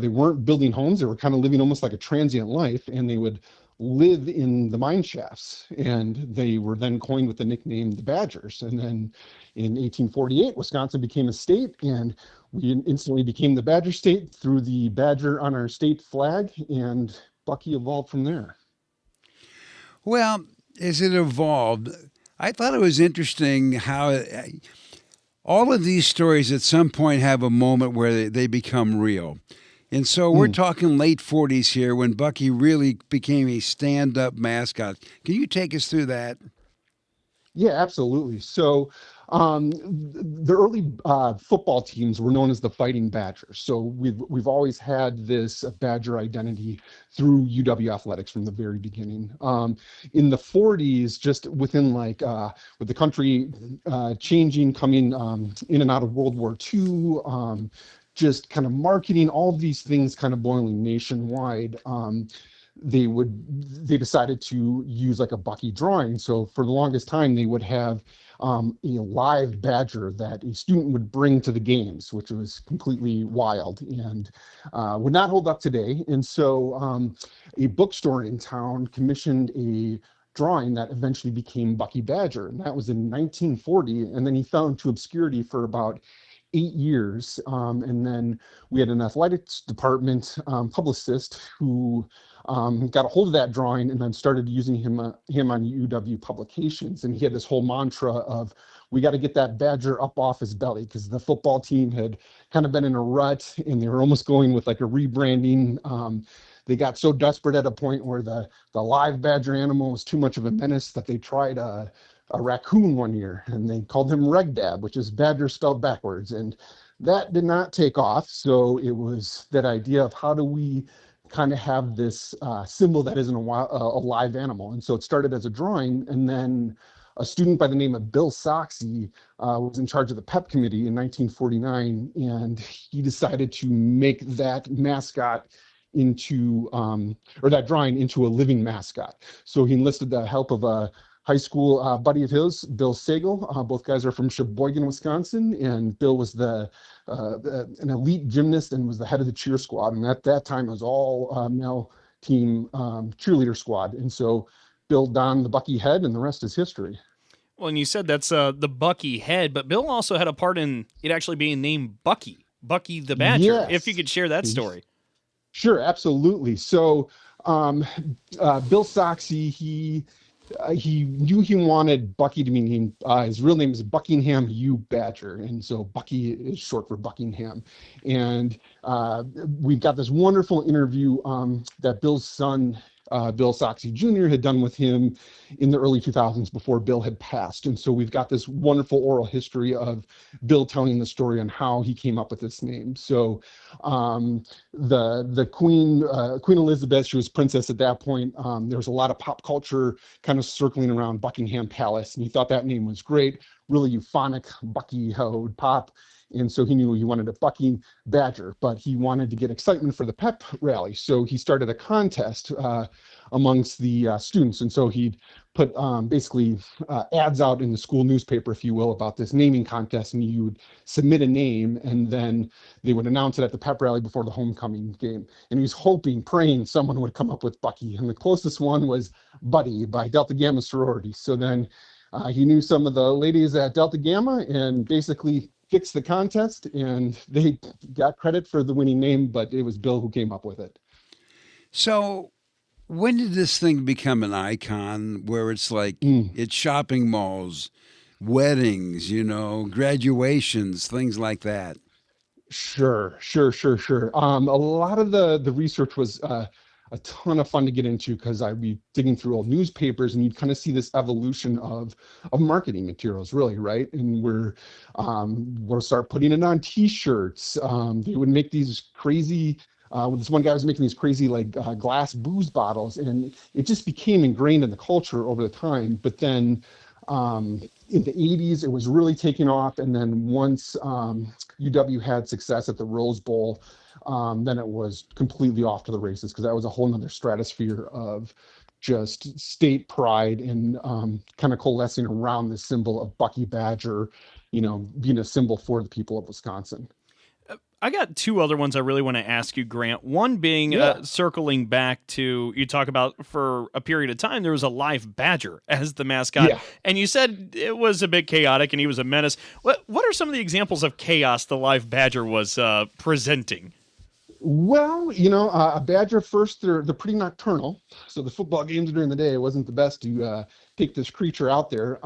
they weren't building homes. They were kind of living almost like a transient life, and they would live in the mine shafts, and they were then coined with the nickname the Badgers. And then in 1848, Wisconsin became a state, and we instantly became the Badger state through the Badger on our state flag, and Bucky evolved from there. Well, as it evolved, I thought it was interesting how all of these stories at some point have a moment where they become real. And so we're talking late 40s here when Bucky really became a stand-up mascot. Can you take us through that? Yeah, absolutely. So the early football teams were known as the Fighting Badgers. So we've always had this Badger identity through UW athletics from the very beginning. In the 40s, just within with the country changing, coming in and out of World War II, just kind of marketing, all of these things kind of boiling nationwide. they decided to use like a Bucky drawing. So for the longest time, they would have a live badger that a student would bring to the games, which was completely wild and would not hold up today. And so a bookstore in town commissioned a drawing that eventually became Bucky Badger, and that was in 1940. And then he fell into obscurity for about 8 years. And then we had an athletics department publicist who got a hold of that drawing and then started using him on UW publications. And he had this whole mantra of, we got to get that badger up off his belly, because the football team had kind of been in a rut and they were almost going with like a rebranding. They got so desperate at a point where the live badger animal was too much of a menace that they tried a raccoon one year, and they called him Regdab, which is badger spelled backwards. And that did not take off. So it was that idea of, how do we kind of have this symbol that isn't a live animal? And so it started as a drawing, and then a student by the name of Bill Soxie was in charge of the PEP committee in 1949, and he decided to make that mascot into, or that drawing into a living mascot. So he enlisted the help of a high school buddy of his, Bill Sagal. Both guys are from Sheboygan, Wisconsin, and Bill was an elite gymnast and was the head of the cheer squad. And at that time, it was all male team cheerleader squad. And so Bill donned the Bucky head, and the rest is history. Well, and you said that's the Bucky head, but Bill also had a part in it actually being named Bucky the Badger. Yes. If you could share that story. Sure, absolutely. So Bill Soxie, he knew he wanted Bucky to be named, his real name is Buckingham U. Badger, and so Bucky is short for Buckingham. And we've got this wonderful interview that Bill's son, Bill Soxie Jr., had done with him in the early 2000s before Bill had passed. And so we've got this wonderful oral history of Bill telling the story on how he came up with this name. So the Queen Elizabeth, she was princess at that point. There was a lot of pop culture kind of circling around Buckingham Palace, and he thought that name was great, really euphonic, Bucky, how it would pop. And so he knew he wanted a Bucky Badger, but he wanted to get excitement for the pep rally. So he started a contest amongst the students. And so he'd put basically ads out in the school newspaper, if you will, about this naming contest. And you would submit a name, and then they would announce it at the pep rally before the homecoming game. And he was hoping, praying someone would come up with Bucky. And the closest one was Buddy by Delta Gamma sorority. So then he knew some of the ladies at Delta Gamma and basically fixed the contest, and they got credit for the winning name, but it was Bill who came up with it. So when did this thing become an icon where it's like it's shopping malls, weddings, graduations, things like that? Sure. A lot of the research was a ton of fun to get into, because I'd be digging through old newspapers, and you'd kind of see this evolution of marketing materials, really, right? And we'll start putting it on T-shirts. They would make these crazy. This one guy was making these crazy glass booze bottles, and it just became ingrained in the culture over the time. But then in the 80s, it was really taking off, and then once UW had success at the Rose Bowl, then it was completely off to the races, because that was a whole nother stratosphere of just state pride and kind of coalescing around the symbol of Bucky Badger, being a symbol for the people of Wisconsin. I got two other ones I really want to ask you, Grant. One being circling back to, you talk about for a period of time, there was a live badger as the mascot. Yeah. And you said it was a bit chaotic and he was a menace. What are some of the examples of chaos the live badger was presenting? Well, a badger, first, they're pretty nocturnal. So the football games during the day, it wasn't the best to take this creature out there.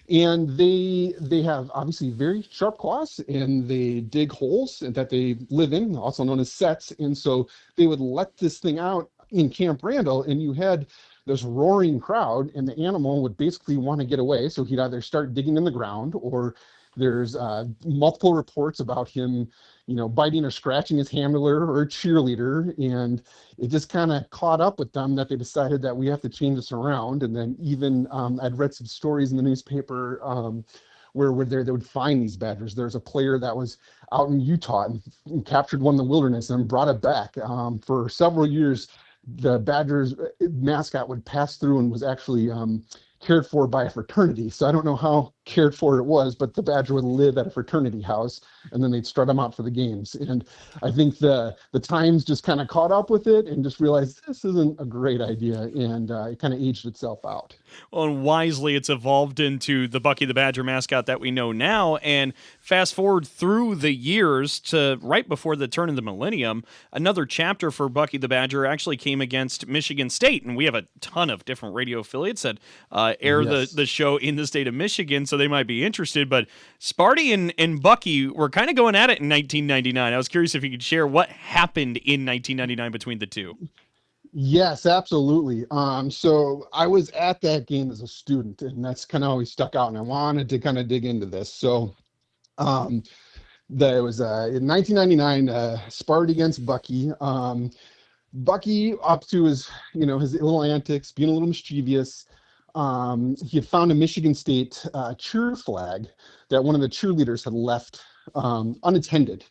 And they have obviously very sharp claws, and they dig holes that they live in, also known as sets. And so they would let this thing out in Camp Randall, and you had this roaring crowd, and the animal would basically want to get away. So he'd either start digging in the ground, or there's multiple reports about him, biting or scratching his handler or a cheerleader. And it just kind of caught up with them that they decided that we have to change this around. And then even I'd read some stories in the newspaper where they would find these badgers. There's a player that was out in Utah and captured one in the wilderness and brought it back. For several years, the Badgers mascot would pass through and was actually cared for by a fraternity. So I don't know how cared for it was, but the Badger would live at a fraternity house, and then they'd strut him out for the games. And I think the Times just kind of caught up with it and just realized this isn't a great idea, and it kind of aged itself out. Well, and wisely, it's evolved into the Bucky the Badger mascot that we know now. And fast forward through the years to right before the turn of the millennium, another chapter for Bucky the Badger actually came against Michigan State. And we have a ton of different radio affiliates that air the show in the state of Michigan, so they might be interested. But Sparty and Bucky were kind of going at it in 1999. I was curious if you could share what happened in 1999 between the two. Yes, absolutely. So I was at that game as a student, and that's kind of always stuck out, and I wanted to kind of dig into this. So there was in 1999, Sparty against Bucky. Bucky, up to his little antics, being a little mischievous, he had found a Michigan State cheer flag that one of the cheerleaders had left unattended.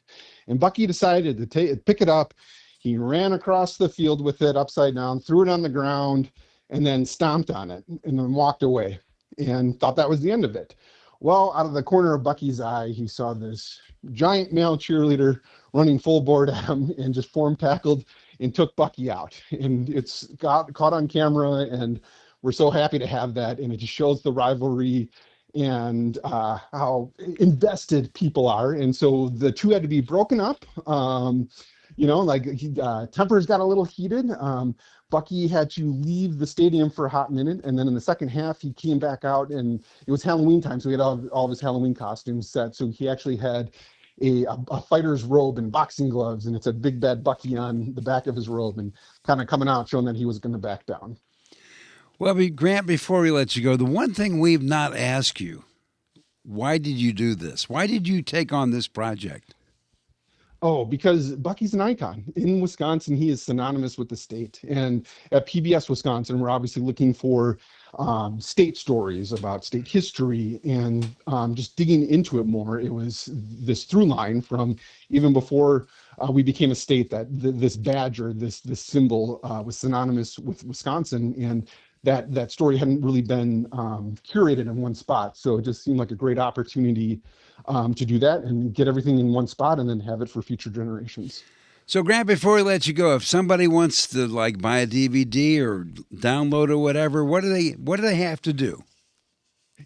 And Bucky decided to pick it up. He ran across the field with it upside down, threw it on the ground, and then stomped on it and then walked away and thought that was the end of it. Well, out of the corner of Bucky's eye, he saw this giant male cheerleader running full board at him and just form tackled and took Bucky out. And it's got caught on camera, and we're so happy to have that. And it just shows the rivalry and how invested people are. And so the two had to be broken up. Tempers got a little heated. Bucky had to leave the stadium for a hot minute, and then in the second half, he came back out, and it was Halloween time, so he had all of his Halloween costumes set. So he actually had a fighter's robe and boxing gloves, and it said Big Bad Bucky on the back of his robe, and kind of coming out, showing that he was going to back down. Well, Grant, before we let you go, the one thing we've not asked you, why did you do this? Why did you take on this project? Oh, because Bucky's an icon. In Wisconsin, he is synonymous with the state. And at PBS Wisconsin, we're obviously looking for state stories about state history and just digging into it more. It was this through line from even before we became a state that this badger, this symbol was synonymous with Wisconsin. And that story hadn't really been curated in one spot. So it just seemed like a great opportunity to do that and get everything in one spot and then have it for future generations. So, Grant, before we let you go, if somebody wants to buy a DVD or download or whatever, what do they have to do?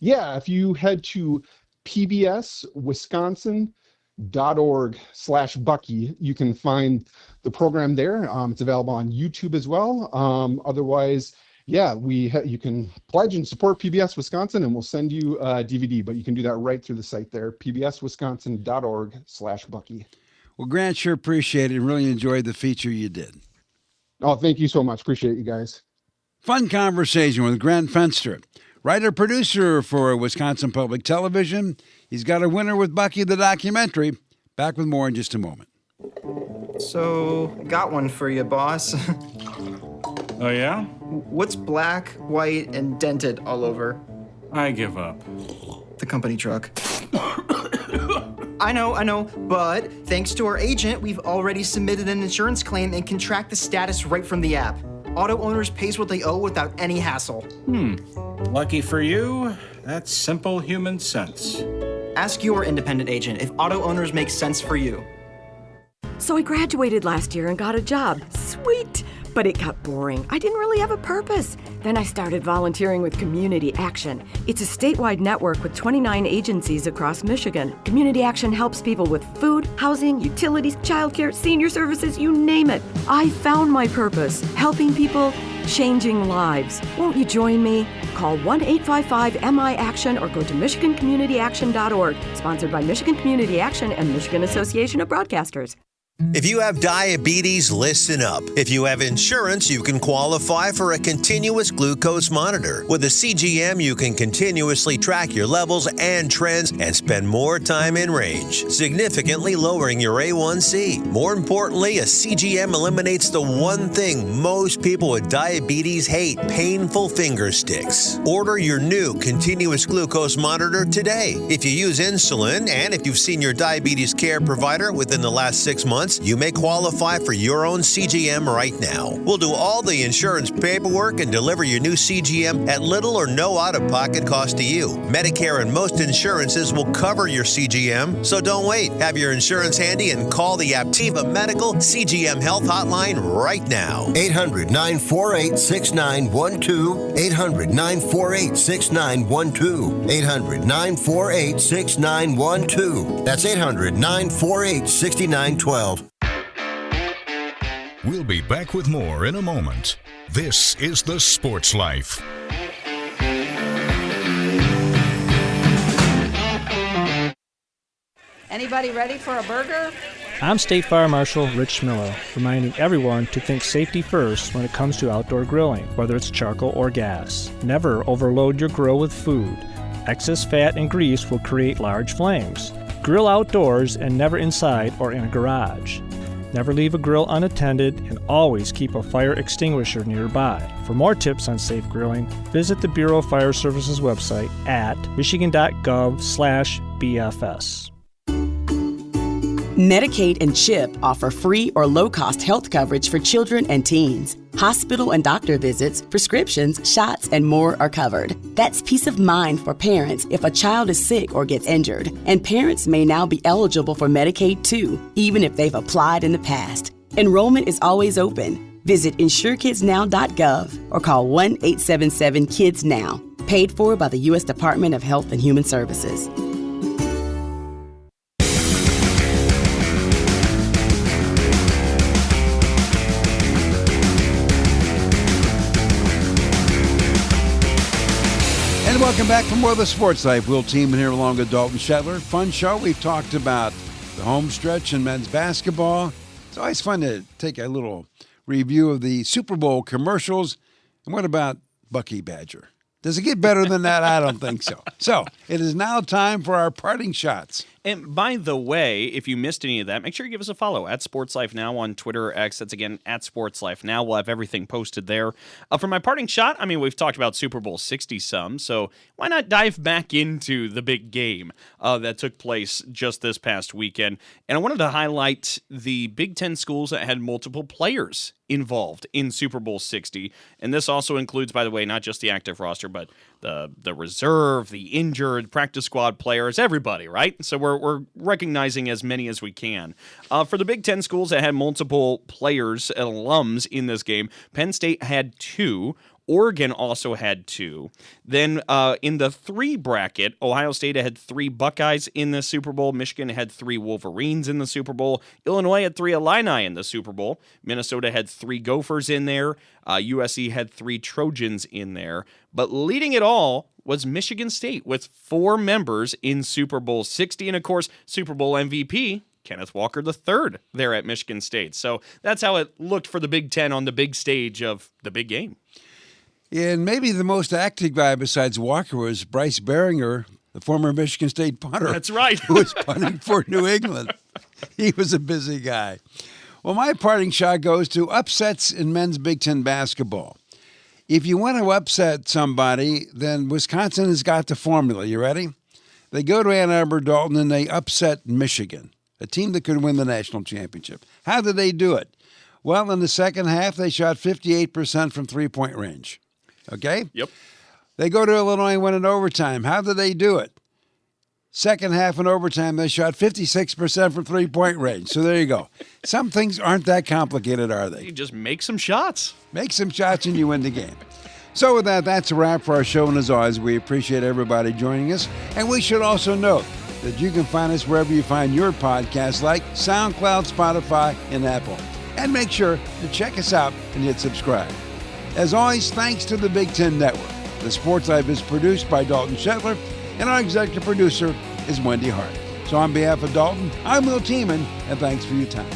Yeah, if you head to pbswisconsin.org/Bucky, you can find the program there. It's available on YouTube as well. Otherwise, yeah, you can pledge and support PBS Wisconsin, and we'll send you a DVD, but you can do that right through the site there, pbswisconsin.org/Bucky. Well, Grant, sure appreciate it and really enjoyed the feature you did. Oh, thank you so much. Appreciate you guys. Fun conversation with Grant Fenster, writer-producer for Wisconsin Public Television. He's got a winner with Bucky the documentary. Back with more in just a moment. So, got one for you, boss. Oh, yeah? What's black, white, and dented all over? I give up. The company truck. I know, but thanks to our agent, we've already submitted an insurance claim and can track the status right from the app. Auto owners pays what they owe without any hassle. Lucky for you, that's simple human sense. Ask your independent agent if auto owners make sense for you. So I graduated last year and got a job. Sweet! But it got boring. I didn't really have a purpose. Then I started volunteering with Community Action. It's a statewide network with 29 agencies across Michigan. Community Action helps people with food, housing, utilities, childcare, senior services, you name it. I found my purpose, helping people, changing lives. Won't you join me? Call 1-855-MI-ACTION or go to MichiganCommunityAction.org. Sponsored by Michigan Community Action and Michigan Association of Broadcasters. If you have diabetes, listen up. If you have insurance, you can qualify for a continuous glucose monitor. With a CGM, you can continuously track your levels and trends and spend more time in range, significantly lowering your A1C. More importantly, a CGM eliminates the one thing most people with diabetes hate: painful finger sticks. Order your new continuous glucose monitor today. If you use insulin and if you've seen your diabetes care provider within the last 6 months, months, you may qualify for your own CGM right now. We'll do all the insurance paperwork and deliver your new CGM at little or no out-of-pocket cost to you. Medicare and most insurances will cover your CGM, so don't wait. Have your insurance handy and call the Aptiva Medical CGM Health Hotline right now. 800-948-6912. 800-948-6912. 800-948-6912. That's 800-948-6912. We'll be back with more in a moment. This is The Sports Life. Anybody ready for a burger? I'm State Fire Marshal Rich Miller, reminding everyone to think safety first when it comes to outdoor grilling, whether it's charcoal or gas. Never overload your grill with food. Excess fat and grease will create large flames. Grill outdoors and never inside or in a garage. Never leave a grill unattended and always keep a fire extinguisher nearby. For more tips on safe grilling, visit the Bureau of Fire Services website at michigan.gov/BFS. Medicaid and CHIP offer free or low-cost health coverage for children and teens. Hospital and doctor visits, prescriptions, shots, and more are covered. That's peace of mind for parents if a child is sick or gets injured. And parents may now be eligible for Medicaid too, even if they've applied in the past. Enrollment is always open. Visit insurekidsnow.gov or call 1-877-KIDS-NOW. Paid for by the U.S. Department of Health and Human Services. Welcome back for more of the Sports Life. Will Teeman here along with Dalton Shetler. Fun show. We've talked about the home stretch in men's basketball. It's always fun to take a little review of the Super Bowl commercials. And what about Bucky Badger? Does it get better than that? I don't think so. So it is now time for our parting shots. And by the way, if you missed any of that, make sure you give us a follow at Sports Life Now on Twitter or X. That's again at Sports Life Now. We'll have everything posted there. For my parting shot, I mean, we've talked about Super Bowl 60 some, so why not dive back into the big game that took place just this past weekend? And I wanted to highlight the Big Ten schools that had multiple players involved in Super Bowl 60. And this also includes, by the way, not just the active roster, but the reserve, the injured, practice squad players, everybody, right? So we're recognizing as many as we can. For the Big Ten schools that had multiple players and alums in this game, Penn State had 2. Oregon also had 2. Then in the 3 bracket, Ohio State had 3 Buckeyes in the Super Bowl. Michigan had 3 Wolverines in the Super Bowl. Illinois had 3 Illini in the Super Bowl. Minnesota had 3 Gophers in there. USC had 3 Trojans in there. But leading it all was Michigan State with 4 members in Super Bowl 60. And, of course, Super Bowl MVP, Kenneth Walker III there at Michigan State. So that's how it looked for the Big Ten on the big stage of the big game. And maybe the most active guy besides Walker was Bryce Behringer, the former Michigan State punter. That's right. Who was punting for New England. He was a busy guy. Well, my parting shot goes to upsets in men's Big Ten basketball. If you want to upset somebody, then Wisconsin has got the formula. You ready? They go to Ann Arbor, Dalton, and they upset Michigan, a team that could win the national championship. How did they do it? Well, in the second half, they shot 58% from three-point range. Okay? Yep. They go to Illinois and win in overtime. How did they do it? Second half in overtime, they shot 56% from three-point range. So there you go. Some things aren't that complicated, are they? You just make some shots. Make some shots and you win the game. So with that, that's a wrap for our show. And as always, we appreciate everybody joining us. And we should also note that you can find us wherever you find your podcasts, like SoundCloud, Spotify, and Apple. And make sure to check us out and hit subscribe. As always, thanks to the Big Ten Network. The Sports Life is produced by Dalton Shetler, and our executive producer is Wendy Hart. So on behalf of Dalton, I'm Will Teeman, and thanks for your time.